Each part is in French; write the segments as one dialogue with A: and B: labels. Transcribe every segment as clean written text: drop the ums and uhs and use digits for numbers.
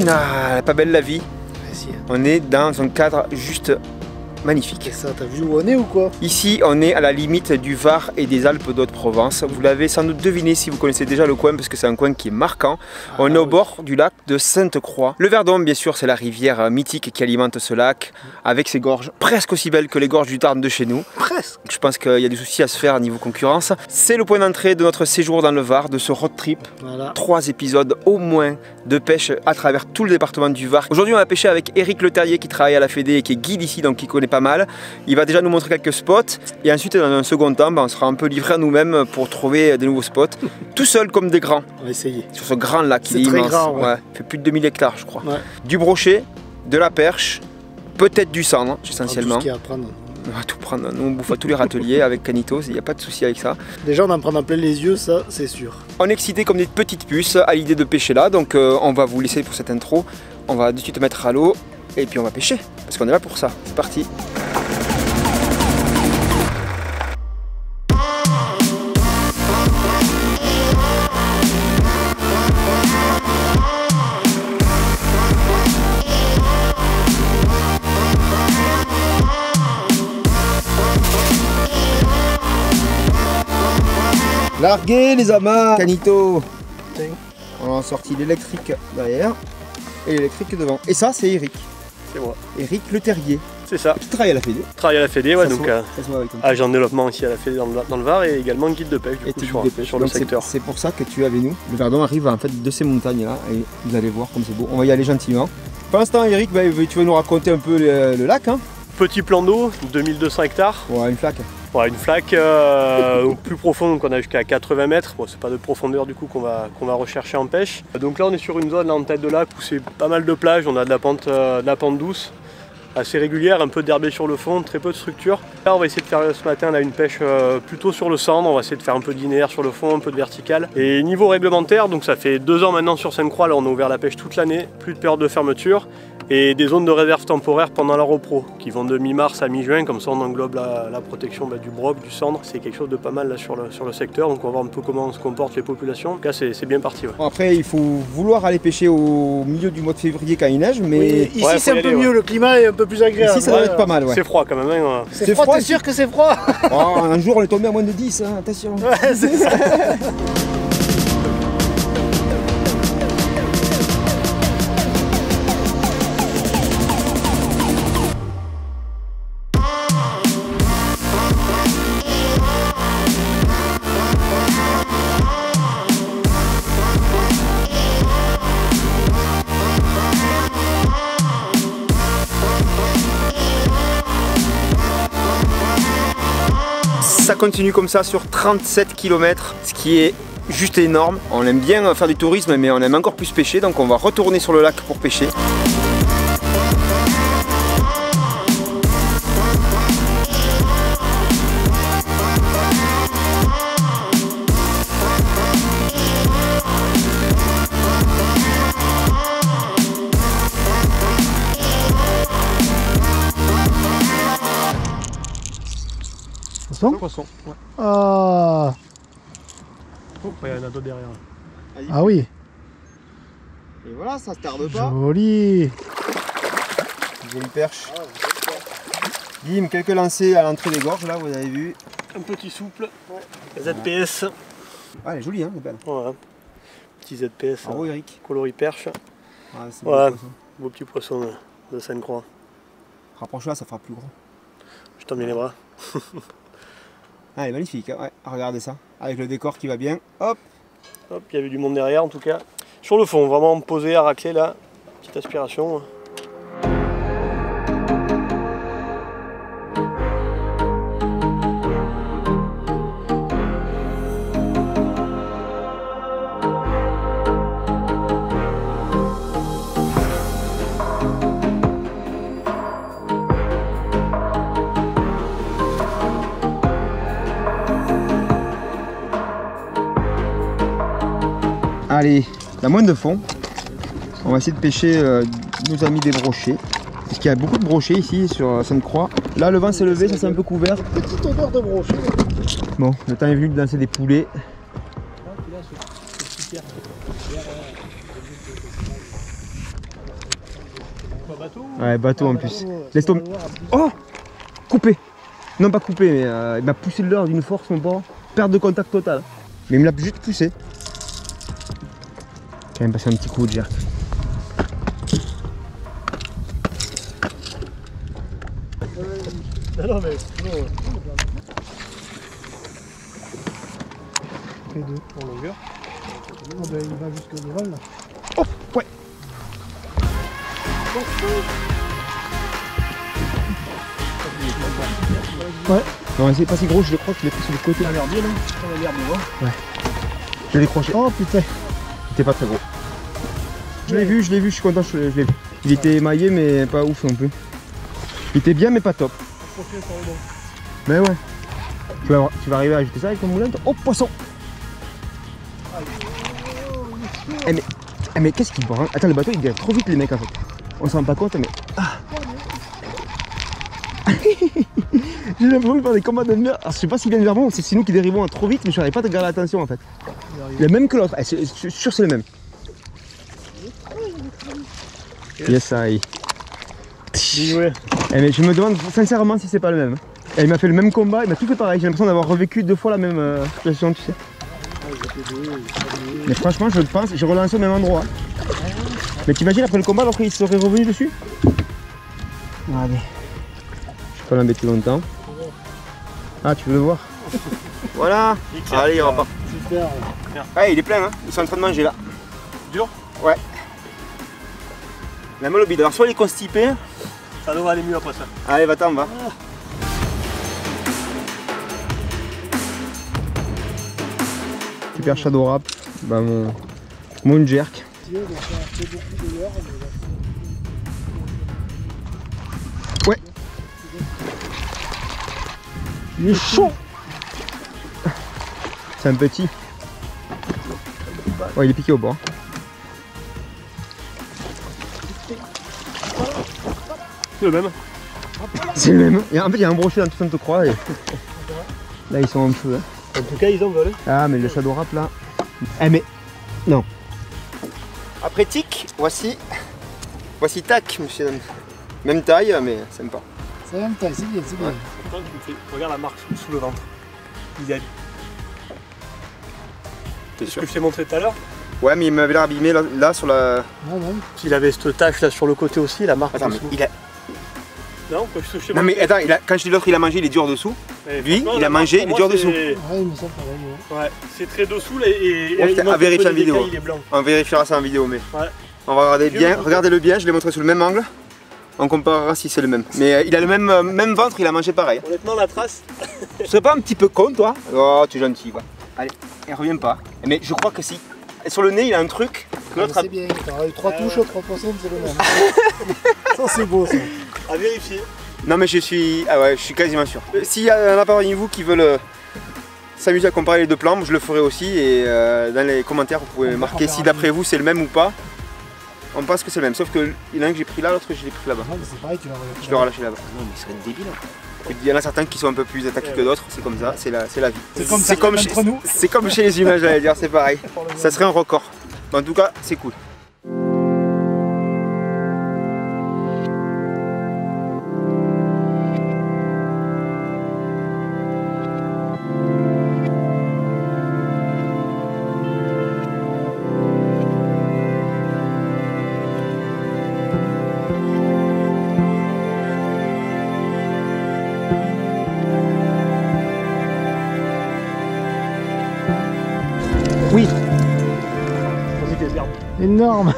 A: Ah, pas belle la vie. On est dans un cadre juste magnifique.
B: Et ça, t'as vu où on est ou quoi?
A: Ici, on est à la limite du Var et des Alpes d'Haute-Provence. Vous l'avez sans doute deviné si vous connaissez déjà le coin, parce que c'est un coin qui est marquant. On est au bord du lac de Sainte-Croix. Le Verdon, bien sûr, c'est la rivière mythique qui alimente ce lac, avec ses gorges presque aussi belles que les gorges du Tarn de chez nous.
B: Presque.
A: Je pense qu'il y a des soucis à se faire niveau concurrence. C'est le point d'entrée de notre séjour dans le Var, de ce road trip.
B: Voilà.
A: 3 épisodes au moins de pêche à travers tout le département du Var. Aujourd'hui, on va pêcher avec Eric Leterrier qui travaille à la Fédé et qui est guide ici, donc qui connaît pas mal. Il va déjà nous montrer quelques spots et ensuite, dans un second temps, on sera un peu livré à nous-mêmes pour trouver des nouveaux spots. Tout seul comme des grands.
B: On va essayer.
A: Sur ce grand lac, il est
B: très
A: immense.
B: grand, ouais.
A: Il fait plus de 2000 hectares, je crois.
B: Ouais.
A: Du brochet, de la perche, peut-être du cendre, essentiellement.
B: Tout ce qu'il y a à prendre.
A: On va tout prendre, nous on bouffe à tous les râteliers avec Canitos, il n'y a pas de souci avec ça.
B: Déjà on en prend en plein les yeux, ça c'est sûr.
A: On est excité comme des petites puces à l'idée de pêcher là, donc on va vous laisser pour cette intro. On va de suite mettre à l'eau et puis on va pêcher, parce qu'on est là pour ça. C'est parti. Larguez les amarres, Canito. On a sorti l'électrique derrière et l'électrique devant. Et ça, c'est Eric.
C: C'est moi.
A: Eric Leterrier.
C: C'est ça.
A: Qui travaille à la Fédé.
C: Je travaille à la Fédé, ouais, donc agent de développement ici à la Fédé dans le Var et également guide de pêche du coup, sur le secteur.
A: C'est pour ça que tu es avec nous. Le Verdon arrive en fait de ces montagnes là et vous allez voir comme c'est beau. On va y aller gentiment. Pour l'instant, Eric, tu vas nous raconter un peu le lac. Hein.
C: Petit plan d'eau, 2200 hectares.
A: Ouais, une flaque.
C: Ouais, une flaque plus profonde, donc on a jusqu'à 80 mètres. Bon, c'est pas de profondeur du coup qu'on va rechercher en pêche. Donc là on est sur une zone là, en tête de lac où c'est pas mal de plages, on a de la pente douce, assez régulière, un peu d'herbe sur le fond, très peu de structure. Là on va essayer de faire ce matin là, une pêche plutôt sur le cendre, on va essayer de faire un peu de linéaire sur le fond, un peu de vertical. Et niveau réglementaire, donc ça fait 2 ans maintenant sur Sainte-Croix, là on a ouvert la pêche toute l'année, plus de période de fermeture. Et des zones de réserve temporaire pendant la repro qui vont de mi-mars à mi-juin, comme ça on englobe la protection du broc, du cendre. C'est quelque chose de pas mal là, sur le secteur, donc on va voir un peu comment se comportent les populations. En tout cas c'est bien parti. Ouais.
A: Bon, après il faut vouloir aller pêcher au milieu du mois de février quand il neige, mais
B: oui, ici ouais, c'est un peu mieux, le climat est un peu plus agréable.
A: Ici ça doit être pas mal. Ouais.
C: C'est froid quand même. Hein.
B: C'est froid, t'es sûr que c'est froid?
A: Oh, un jour on est tombé à moins de 10, hein, attention.
B: Ouais, c'est ça.
A: Ça continue comme ça sur 37 km, ce qui est juste énorme. On aime bien faire du tourisme, mais on aime encore plus pêcher, donc on va retourner sur le lac pour pêcher.
C: Poisson. Ouais.
B: Ah.
C: Oh, il y en a d'autres derrière.
B: Ah oui.
A: Et voilà, ça se tarde pas.
B: Joli.
A: Jolie perche. Bim, quelques lancers à l'entrée des gorges, là, vous avez vu.
C: Un petit souple. Ouais. ZPS.
A: Ah, elle est jolie, hein, elle est belle.
C: Voilà. Petit ZPS.
A: Bravo, Eric.
C: Coloris perche.
A: Ouais, c'est
C: voilà. Beau petit poisson de Sainte-Croix.
A: Rapproche-la, ça fera plus gros.
C: Je t'en mets les bras.
A: Ah, elle est magnifique, hein. Ouais, regardez ça, avec le décor qui va bien, hop.
C: Hop, il y avait du monde derrière en tout cas. Sur le fond, vraiment posé à racler là, petite aspiration.
A: Allez, la moine de fond. On va essayer de pêcher nos amis des brochets. Parce qu'il y a beaucoup de brochets ici sur Sainte-Croix. Là, le vent s'est levé, ça s'est un peu couvert.
B: Petite odeur de brochet.
A: Bon, le temps est venu de lancer des poulets.
C: bateau.
A: Ouais, bateau en plus. Laisse tomber. Oh, coupé. Non, pas coupé, mais il m'a poussé le leurre d'une force, mon pauvre. Perte de contact totale. Mais il me l'a juste poussé. Quand même passer un petit coup de jerk.
C: Non, mais non.
B: Et deux.
C: En longueur.
B: Non, ben, il va jusque devant là.
A: Oh, ouais.
B: Ouais.
A: Non, c'est pas si gros, je crois que je l'ai pris sur le côté.
C: La merdier là. On a l'air de voir.
A: Ouais. Je l'ai croché.
B: Oh putain.
A: Il était pas très gros. Je l'ai vu, je suis content, je l'ai vu. Il était émaillé, mais pas ouf non plus. Il était bien, mais pas top. Mais ouais. Tu vas arriver à ajouter ça avec ton moulin, toi. Oh, poisson. Mais qu'est-ce qu'il boit hein? Attends, le bateau il dérive trop vite, les mecs, en fait. On s'en rend pas compte, mais... Ah. J'ai l'impression de faire des combats de merde. Alors, je sais pas s'il vient vers moi ou c'est nous qui dérivons trop vite, mais je n'arrive pas à garder l'attention, en fait. Le même que l'autre. Je suis sûr que c'est le même. Yes, I. Mais je me demande sincèrement si c'est pas le même. Et il m'a fait le même combat, il m'a tout fait pareil. J'ai l'impression d'avoir revécu 2 fois la même situation, tu sais. Mais franchement, je pense, j'ai relancé au même endroit. Mais t'imagines après le combat, alors qu'il serait revenu dessus? Allez. Je vais pas l'embêter longtemps. Ah, tu veux le voir? Voilà. Allez, il repart.
B: Super.
A: Ouais, il est plein, hein. Ils sont en train de manger là.
C: Dur?
A: Ouais. La mal au bide. Alors, soit il est constipé.
C: Ça devrait aller mieux après ça.
A: Allez, va-t'en, va. Super shadow rap. Bah, mon jerk. Ouais. Il est chaud. C'est un petit. Ouais, il est piqué au bord.
C: C'est le même.
A: C'est le même. En fait, il y a un brochet dans tout Sainte-Croix et là, ils sont en feu. Hein.
C: En tout cas, ils en veulent.
A: Ah, mais le shadow rap là. Eh, mais non. Après tic, voici tac, monsieur. Même taille, mais sympa.
B: C'est la même taille, c'est bien, c'est bien.
C: Attends, regarde la marque sous le ventre. Il a...
A: T'es
C: ce
A: sûr?
C: que je t'ai montré tout à l'heure.
A: Ouais, mais il m'avait l'air abîmé là sur la.
B: Non, non.
C: Il avait cette tache là sur le côté aussi, la marque.
A: Attends, mais il a.
C: Non, quoi, je
A: Non, mais attends, quand je dis l'autre, il a mangé, il est dur dessous. Lui, il a mangé, il est dur dessous.
B: Ouais, il me semble pareil.
C: Ouais, c'est très dessous là, et
A: Bon, putain, à vérifier en vidéo.
C: Il est blanc.
A: On vérifiera ça en vidéo, mais.
C: Ouais.
A: On va regarder bien, regardez-le bien, je l'ai montré sous le même angle. On comparera si c'est le même. Mais il a le même ventre, il a mangé pareil.
C: Honnêtement, la trace.
A: Tu serais pas un petit peu con, toi? Oh, tu es gentil, quoi. Allez, il revient pas. Mais je crois que si. Et sur le nez, il a un truc que l'autre a.
B: C'est bien, t'auras eu 3 touches, 3%, c'est le même. Ça, c'est beau, ça.
C: À vérifier.
A: Non, mais je suis quasiment sûr. S'il y en a parmi vous qui veulent s'amuser à comparer les deux plans, je le ferai aussi. Et dans les commentaires, vous pouvez marquer si d'après vous c'est le même ou pas. On pense que c'est le même, sauf qu'il y en a un que j'ai pris là, l'autre que je l'ai pris là-bas.
B: Non, mais c'est pareil, tu l'as relâché.
A: Je l'ai relâché là-bas. Non, mais il serait débile. Il y en a certains qui sont un peu plus attaqués que d'autres, c'est comme ça, c'est la vie.
B: C'est comme entre nous.
A: C'est comme chez les humains, j'allais dire, c'est pareil. Ça serait un record. Mais en tout cas, c'est cool. Oui.
C: Vas-y, t'es
B: Énorme.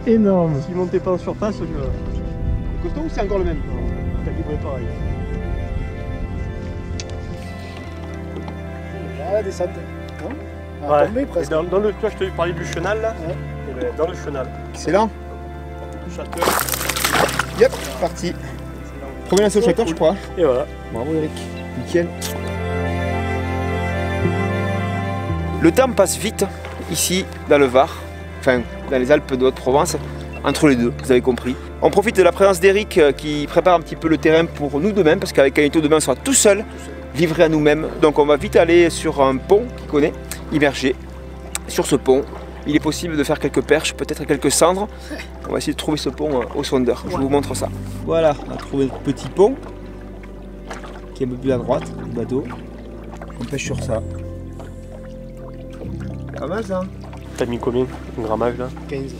B: Énorme.
C: S'il montait pas en surface, je...
A: Le costaud ou c'est encore le même?
C: calibré pareil.
B: Ah, des centaines. Non?
C: Ouais.
B: Tombé, presque.
C: Dans le, tu vois, je te parlais du chenal là.
B: Ouais.
C: Et ben, dans le chenal.
A: Excellent.
C: Shatter.
A: Yep, parti. Premier assaut shatter, je crois.
C: Et voilà.
A: Bravo Eric. Nickel. Le temps passe vite ici dans le Var, enfin dans les Alpes de Haute-Provence, entre les deux, vous avez compris. On profite de la présence d'Eric qui prépare un petit peu le terrain pour nous demain, parce qu'avec Canito demain on sera tout seul, livré à nous-mêmes. Donc on va vite aller sur un pont qu'il connaît, immergé. Sur ce pont, il est possible de faire quelques perches, peut-être quelques cendres. On va essayer de trouver ce pont au sondeur, je vous montre ça. Voilà, on a trouvé notre petit pont qui est un peu plus à droite du bateau. On pêche sur ça. Pas mal ça.
C: T'as mis combien un grammage là?
B: 15.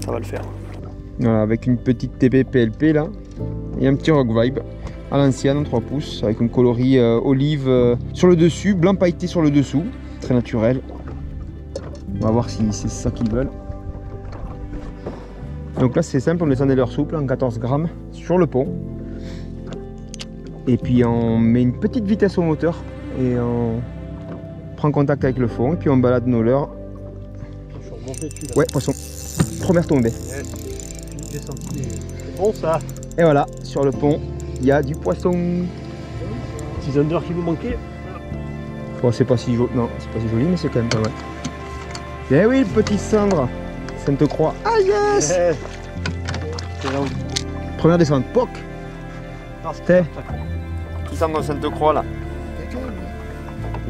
C: Ça va le faire.
A: Voilà, avec une petite TP PLP là et un petit Rock Vibe à l'ancienne en 3 pouces avec un coloris olive sur le dessus, blanc pailleté sur le dessous, très naturel. On va voir si c'est ça qu'ils veulent. Donc là c'est simple, on descend des leurres souples en 14 grammes sur le pont. Et puis on met une petite vitesse au moteur et on prend contact avec le fond et puis on balade nos leurres.
B: Je suis remonté dessus là.
A: Ouais, poisson. Première tombée.
B: Yes.
C: C'est bon ça.
A: Et voilà, sur le pont, il y a du poisson.
C: 6 under qui nous manquait.
A: Bon, c'est pas si joli, non, c'est pas si joli, mais c'est quand même pas mal. Eh oui, le petit cendre, Sainte-Croix. Ah yes, première descente, poc. C'était petit cendre de Sainte-Croix là.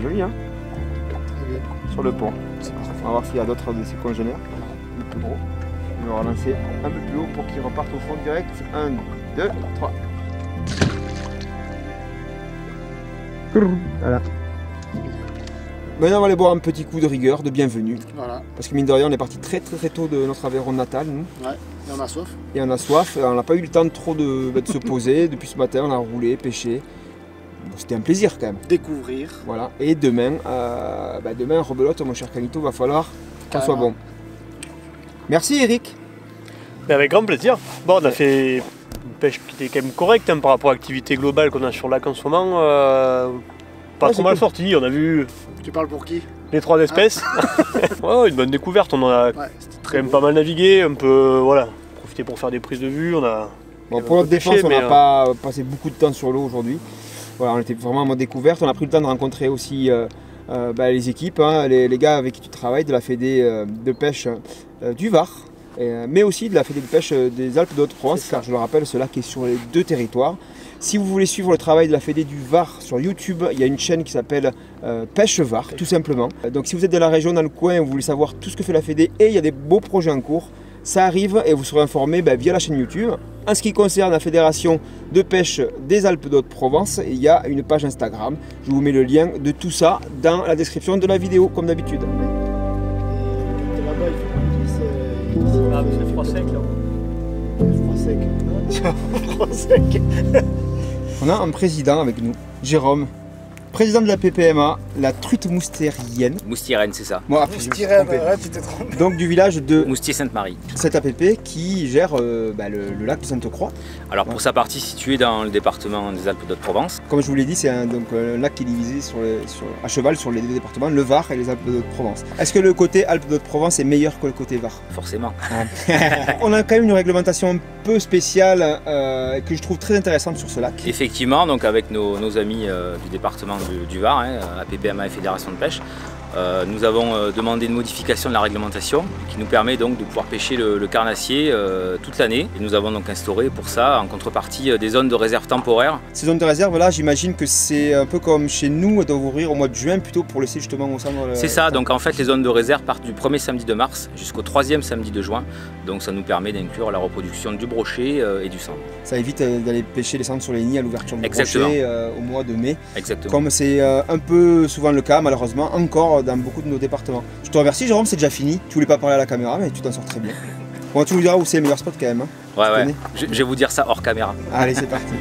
A: Joli hein.
B: Très bien.
A: Sur le pont. On va voir s'il y a d'autres de ses congénères. Le plus gros. Je vais le relancer un peu plus haut pour qu'il reparte au fond direct. 1, 2, 3. Voilà. Maintenant on va aller boire un petit coup de rigueur, de bienvenue.
B: Voilà.
A: Parce que mine de rien on est parti très tôt de notre Aveyron natal nous.
B: Ouais. Et on a soif.
A: Et on a soif, on n'a pas eu le temps de trop de se poser. Depuis ce matin on a roulé, pêché. Bon, c'était un plaisir quand même.
B: Découvrir.
A: Voilà. Et demain, demain rebelote mon cher Canito, va falloir qu'on soit bon. Merci Eric.
C: Mais avec grand plaisir. Bon, on a fait une pêche qui était quand même correcte hein, par rapport à l'activité globale qu'on a sur le lac en ce moment. Pas trop mal sorti, on a vu
B: Tu parles pour qui?
C: les 3 espèces. Ouais, une bonne découverte, on en a
B: Ouais, c'était
C: quand
B: très
C: même
B: beau.
C: pas mal navigué, un peu, voilà, profité pour faire des prises de vue. On a
A: Bon, pour notre défense,
C: pêché,
A: on n'a
C: mais,
A: pas passé beaucoup de temps sur l'eau aujourd'hui. Voilà, on était vraiment en mode découverte. On a pris le temps de rencontrer aussi les équipes, hein, les gars avec qui tu travailles, de la fédé de pêche du Var, mais aussi de la fédé de pêche des Alpes de Haute-Provence, car je le rappelle, ce lac est sur les 2 territoires. Si vous voulez suivre le travail de la fédé du Var sur YouTube, il y a une chaîne qui s'appelle Pêche Var, tout simplement. Donc si vous êtes de la région, dans le coin, vous voulez savoir tout ce que fait la fédé et il y a des beaux projets en cours, ça arrive et vous serez informé via la chaîne YouTube. En ce qui concerne la fédération de pêche des Alpes de Haute-Provence, il y a une page Instagram. Je vous mets le lien de tout ça dans la description de la vidéo, comme d'habitude.
B: Et là-bas, il faut
C: Ah, mais c'est froid sec là.
B: froid sec.
A: On a un président avec nous, Jérôme, président de la PPMA, la truite moustérienne.
D: Moustierenne, c'est ça.
A: Moi,
B: Styrène, ouais, tu t'es trompé.
A: donc du village de
D: Moustier-Sainte-Marie.
A: cette APP qui gère le lac de Sainte-Croix.
D: Alors pour sa partie située dans le département des Alpes de Haute-Provence,
A: Comme je vous l'ai dit, c'est un lac qui est divisé à cheval sur les 2 départements, le Var et les Alpes de Haute-Provence. Est-ce que le côté Alpes de Haute-Provence est meilleur que le côté Var?
D: forcément.
A: On a quand même une réglementation un peu spéciale que je trouve très intéressante sur ce lac.
D: Effectivement, donc avec nos amis du département du Var, hein, APPMA et Fédération de pêche, nous avons demandé une modification de la réglementation qui nous permet donc de pouvoir pêcher le carnassier toute l'année. Et nous avons donc instauré pour ça, en contrepartie, des zones de réserve temporaires.
A: Ces zones de réserve, là, j'imagine que c'est un peu comme chez nous, elles doivent ouvrir au mois de juin plutôt pour laisser justement au centre.
D: C'est ça, donc en fait les zones de réserve partent du 1er samedi de mars jusqu'au 3e samedi de juin. Donc ça nous permet d'inclure la reproduction du brochet et du cendre.
A: Ça évite d'aller pêcher les cendres sur les nids à l'ouverture du
D: Exactement.
A: brochet au mois de mai.
D: Exactement.
A: Comme c'est un peu souvent le cas, malheureusement, encore dans beaucoup de nos départements. Je te remercie, Jérôme, c'est déjà fini. Tu voulais pas parler à la caméra, mais tu t'en sors très bien. Bon, tu nous diras où c'est le meilleur spot quand même. Hein.
D: Ouais,
A: Tu
D: ouais.
A: connais
D: Je vais vous dire ça hors caméra.
A: Allez, c'est parti.